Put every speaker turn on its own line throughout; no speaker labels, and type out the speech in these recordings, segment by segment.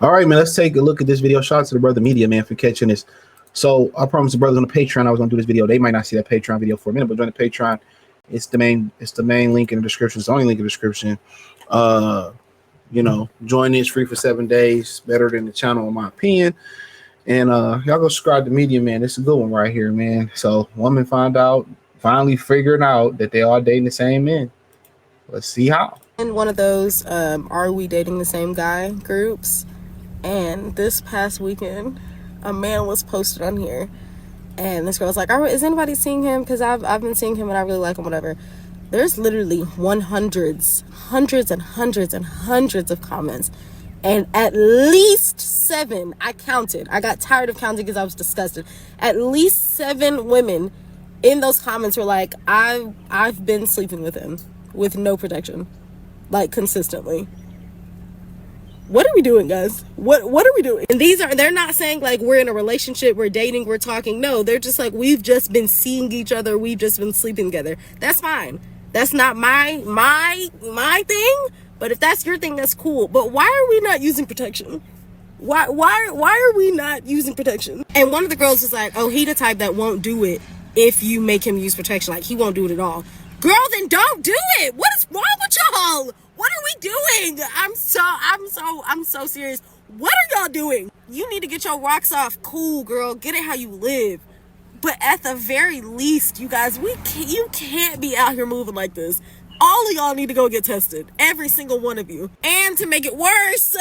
All right, man, let's take a look at this video. Shout out to the brother Media Man for catching this. So I promised the brothers on the Patreon I was gonna do this video. They might not see that Patreon video for a minute, but join the Patreon. It's the main link in the description. It's the only link in the description. Join this free for 7 days. Better than the channel, in my opinion. And y'all go subscribe to Media Man. It's a good one right here, man. So women finally figuring out that they all dating the same men. Let's see how.
In one of those are we dating the same guy groups, and this past weekend a man was posted on here, and this girl was like, is anybody seeing him? Because I've been seeing him and I really like him, whatever. There's literally hundreds and hundreds of comments, and at least 7, I counted, I got tired of counting because I was disgusted, at least 7 women in those comments were like, I've been sleeping with him with no protection, like consistently. What are we doing, guys? What are we doing? And they're not saying like we're in a relationship, we're dating, we're talking. No, they're just like, we've just been seeing each other, we've just been sleeping together. That's fine. That's not my thing. But if that's your thing, that's cool. But why are we not using protection? Why are we not using protection? And one of the girls was like, oh, he the type that won't do it if you make him use protection. Like, he won't do it at all. Girl, then don't do it. What is wrong with y'all? What are we doing? I'm so serious. What are y'all doing? You need to get your rocks off. Cool, girl. Get it how you live. But at the very least, you guys, you can't be out here moving like this. All of y'all need to go get tested. Every single one of you. And to make it worse,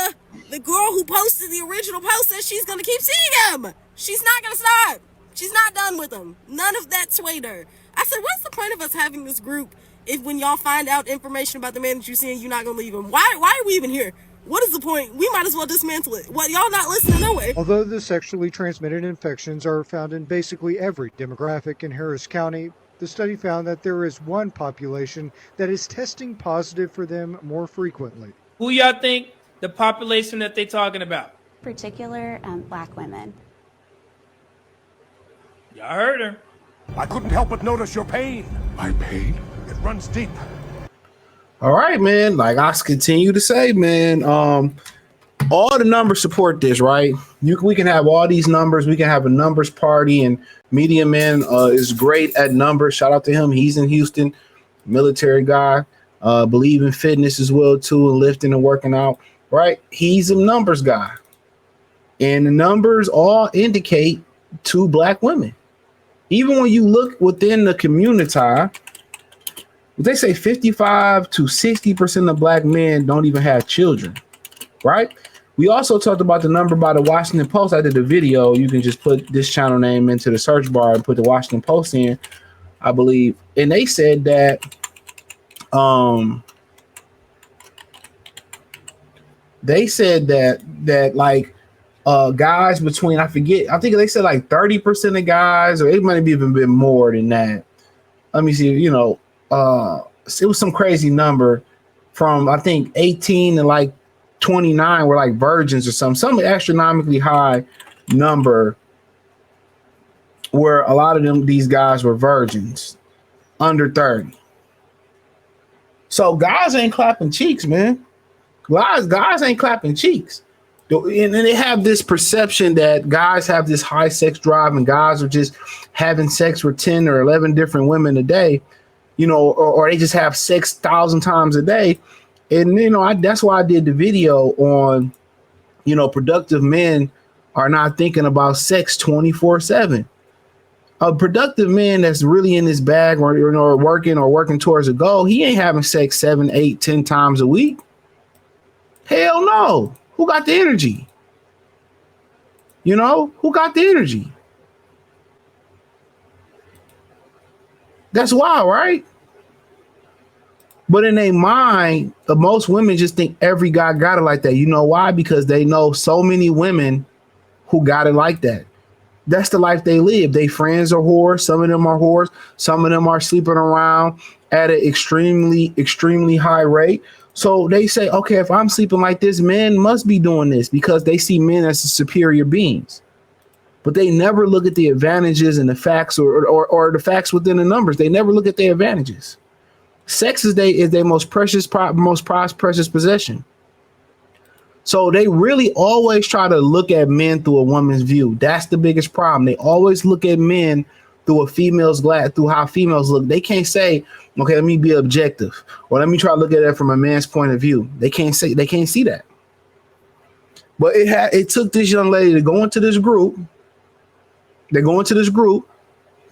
the girl who posted the original post says she's going to keep seeing him. She's not going to stop. She's not done with him. None of that swayed her. I said, what's the point of us having this group if when y'all find out information about the man that you're seeing, you're not going to leave him? Why are we even here? What is the point? We might as well dismantle it. What, y'all not listening? No way.
Although the sexually transmitted infections are found in basically every demographic in Harris County, the study found that there is one population that is testing positive for them more frequently.
Who y'all think the population that they talking about?
Particular Black women.
Y'all heard her.
I couldn't help but notice your pain. My pain? It runs deep.
All right, man. Like I continue to say, man, all the numbers support this, right? We can have all these numbers. We can have a numbers party, and Media Man is great at numbers. Shout out to him. He's in Houston, military guy. Believe in fitness as well too, and lifting and working out. Right? He's a numbers guy, and the numbers all indicate 2 Black women. Even when you look within the community, they say 55 to 60% of Black men don't even have children, right? We also talked about the number by the Washington Post. I did a video. You can just put this channel name into the search bar and put the Washington Post in, I believe. And they said that like guys between, I think they said like 30% of guys, or it might have even been more than that. Let me see, it was some crazy number from, I think 18 to like 29 were like virgins or some astronomically high number where a lot of these guys were virgins under 30. So guys ain't clapping cheeks, man. Guys ain't clapping cheeks. And they have this perception that guys have this high sex drive and guys are just having sex with 10 or 11 different women a day, or they just have sex 1,000 times a day. And, that's why I did the video on, productive men are not thinking about sex 24/7. A productive man that's really in his bag or working towards a goal, he ain't having sex 7, 8, 10 times a week. Hell no. Who got the energy? Who got the energy? That's wild, right? But in their mind, most women just think every guy got it like that. You know why? Because they know so many women who got it like that. That's the life they live. They friends are whores. Some of them are whores. Some of them are sleeping around at an extremely, extremely high rate. So they say, okay, if I'm sleeping like this, men must be doing this because they see men as superior beings. But they never look at the advantages and the facts or the facts within the numbers. They never look at their advantages. Sex is their most precious, most prized, precious possession. So they really always try to look at men through a woman's view. That's the biggest problem. They always look at men through a female's glass, through how females look. They can't say, okay, let me be objective, or let me try to look at it from a man's point of view. They can't see that. But it took this young lady to go into this group. They go into this group.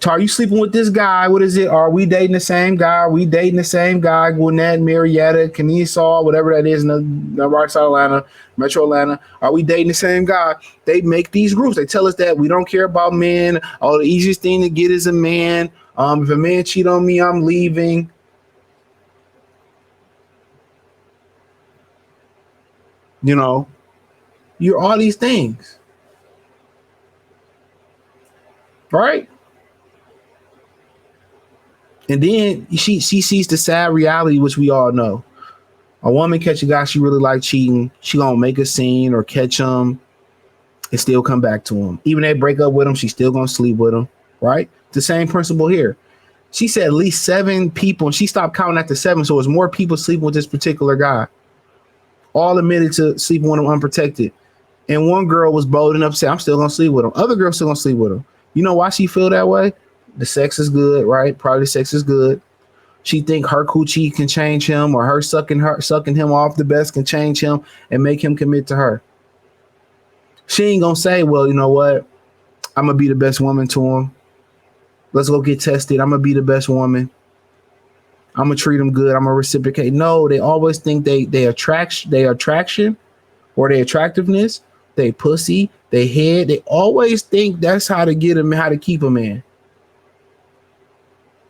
Are you sleeping with this guy? What is it? Are we dating the same guy? Are we dating the same guy? Gwinnett, Marietta, Kennesaw, whatever that is in the right side of Atlanta, Metro Atlanta. Are we dating the same guy? They make these groups. They tell us that we don't care about men. Oh, the easiest thing to get is a man. If a man cheat on me, I'm leaving. You know, you're all these things. Right? And then she sees the sad reality, which we all know. A woman catch a guy she really like cheating, she gonna make a scene or catch him and still come back to him. Even if they break up with him, she's still gonna sleep with him, right? The same principle here. She said at least 7 people, and she stopped counting after 7, so it's more people sleeping with this particular guy. All admitted to sleeping with him unprotected. And one girl was bold enough to say, I'm still gonna sleep with him. Other girls still gonna sleep with him. You know why she feel that way? The sex is good, right? Probably the sex is good. She think her coochie can change him, or her sucking him off the best can change him and make him commit to her. She ain't gonna say, well, you know what? I'm gonna be the best woman to him. Let's go get tested. I'm gonna be the best woman. I'm gonna treat him good. I'm gonna reciprocate. No, they always think they attraction or their attractiveness, they pussy, they head. They always think that's how to get him, how to keep a man.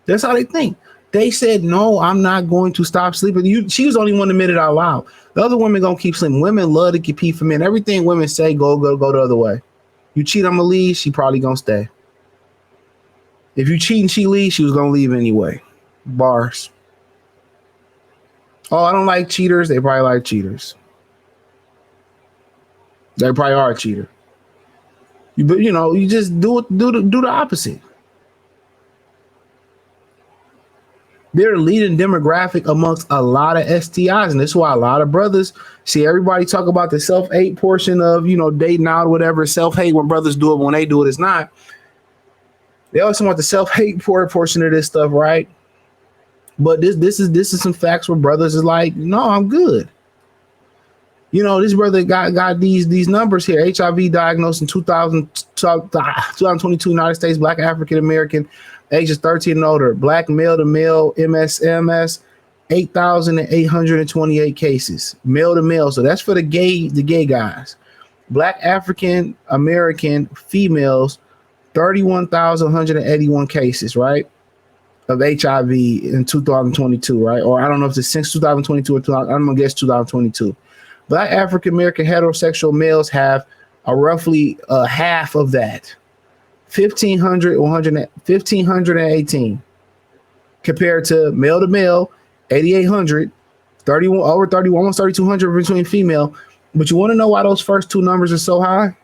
That's how they think. They said, no, I'm not going to stop sleeping. She was the only one that admitted out loud. The other women gonna keep sleeping. Women love to compete for men. Everything women say, go the other way. You cheat, I'm gonna leave. She probably gonna stay. If you cheat and she leaves, she was gonna leave anyway. Bars. Oh, I don't like cheaters. They probably like cheaters. They probably are a cheater. But you just do the opposite. They're a leading demographic amongst a lot of STIs, and this is why a lot of brothers see everybody talk about the self-hate portion of dating out or whatever. Self-hate when brothers do it, when they do it, it's not. They always talk about the self-hate portion of this stuff, right? But this is some facts where brothers is like, no, I'm good. This brother got these numbers here. HIV diagnosed in 2022, United States, Black African American, ages 13 and older, Black male to male, MS, 8,828 cases, male to male. So that's for the gay guys. Black African American females, 31,181 cases, right, of HIV in 2022, right? Or I don't know if it's since 2022 or I'm gonna guess 2022. Black African American heterosexual males have a roughly half of that, 1,518, compared to male, 8,800, 31 over 31, almost 3,200 between female. But you want to know why those first two numbers are so high?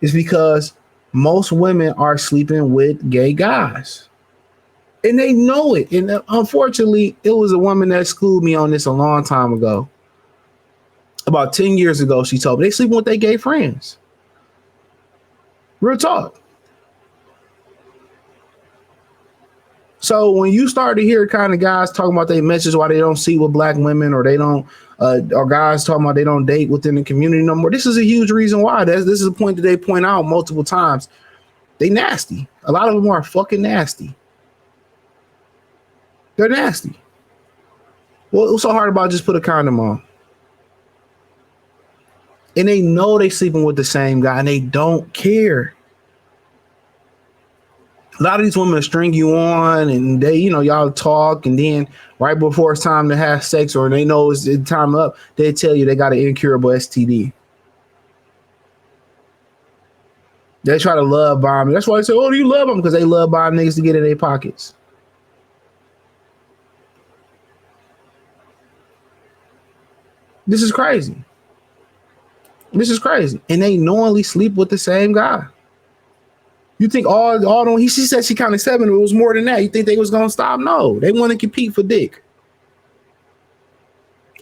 It's because most women are sleeping with gay guys, and they know it. And unfortunately, it was a woman that schooled me on this a long time ago. About 10 years ago, she told me they sleeping with their gay friends. Real talk. So when you start to hear kind of guys talking about their message, why they don't see with black women, or they don't, or guys talking about they don't date within the community no more, this is a huge reason why. This is a point that they point out multiple times. They nasty. A lot of them are fucking nasty. They're nasty. Well, what's so hard about just put a condom on? And they know they sleeping with the same guy, and they don't care. A lot of these women string you on, and they, y'all talk, and then right before it's time to have sex, or they know it's time up, they tell you they got an incurable STD. They try to love bomb. That's why they say, oh, do you love them? Because they love bomb niggas to get in their pockets. This is crazy. This is crazy. And they knowingly sleep with the same guy. You think she said she counted 7, it was more than that. You think they was gonna stop? No, they want to compete for dick.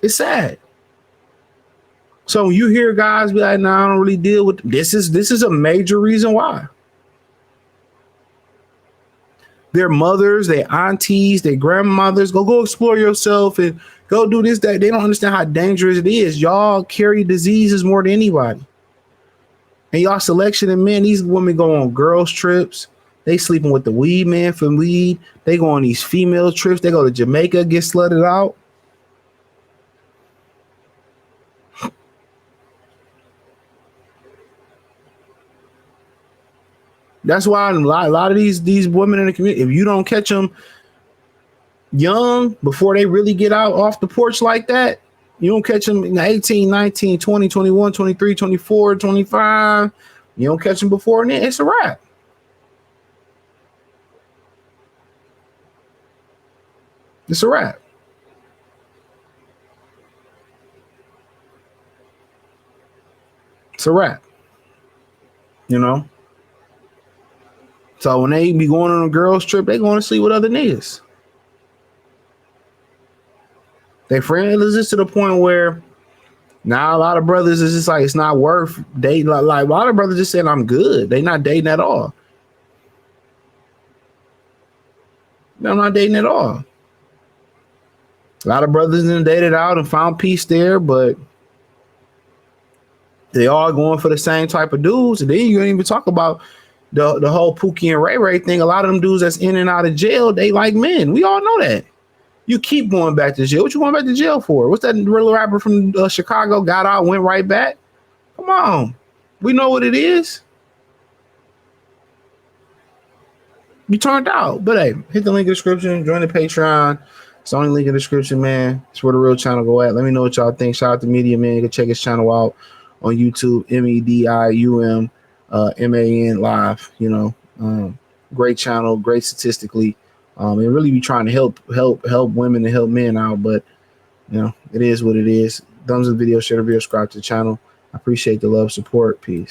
It's sad. So when you hear guys be like, "Nah, I don't really deal with this," is a major reason why. Their mothers, their aunties, their grandmothers go explore yourself and go do this, that. They don't understand how dangerous it is. Y'all carry diseases more than anybody. And y'all selection of men, these women go on girls trips. They sleeping with the weed man for weed. They go on these female trips. They go to Jamaica, get slutted out. That's why a lot of these women in the community, if you don't catch them young before they really get out off the porch like that, you don't catch them in 18, 19, 20, 21, 23, 24, 25. You don't catch them before then, it's a wrap. It's a wrap. It's a wrap. You know? So when they be going on a girls trip, they going to sleep with other niggas. They friends is just to the point where now a lot of brothers is just like, it's not worth dating. Like a lot of brothers just saying I'm good. They not dating at all. I'm not dating at all. A lot of brothers then dated out and found peace there, but they all going for the same type of dudes. And then you don't even talk about the whole Pookie and Ray Ray thing. A lot of them dudes that's in and out of jail, they like men. We all know that. You keep going back to jail. What you going back to jail for? What's that real rapper from Chicago? Got out, went right back. Come on. We know what it is. You turned out. But hey, hit the link in the description. Join the Patreon. It's the only link in the description, man. It's where the real channel go at. Let me know what y'all think. Shout out to Media Man. You can check his channel out on YouTube. MEDIUM MAN live. You know, great channel, great statistically. And really be trying to help women and help men out, but you know, it is what it is. Thumbs up the video, share the video, subscribe to the channel. I appreciate the love, support. Peace.